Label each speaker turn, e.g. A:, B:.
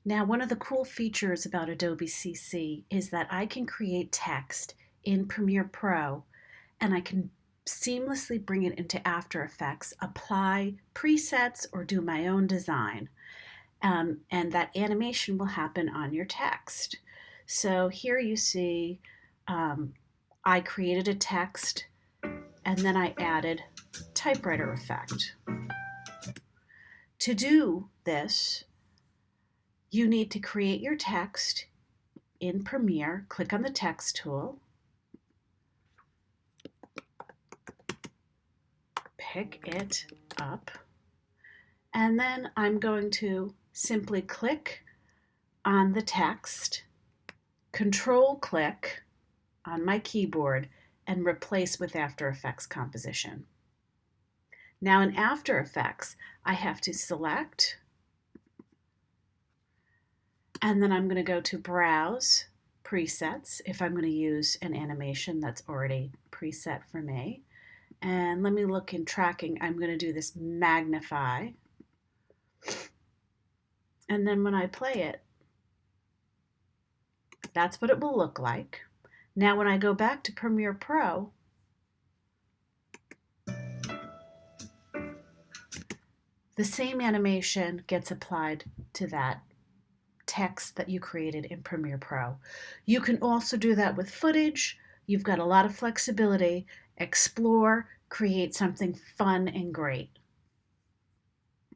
A: Now, one of the cool features about Adobe CC is that I can create text in Premiere Pro and I can seamlessly bring it into After Effects, apply presets, or do my own design. And that animation will happen on your text. So here you see I created a text and then I added typewriter effect. To do this, you need to create your text in Premiere, click on the text tool, pick it up, and then I'm going to simply click on the text, control click on my keyboard, and replace with After Effects composition. Now in After Effects, I have to select, and then I'm going to go to Browse Presets if I'm going to use an animation that's already preset for me. And let me look in tracking. I'm going to do this magnify. And then when I play it, that's what it will look like. Now when I go back to Premiere Pro, the same animation gets applied to that text that you created in Premiere Pro. You can also do that with footage. You've got a lot of flexibility. Explore, create something fun and great.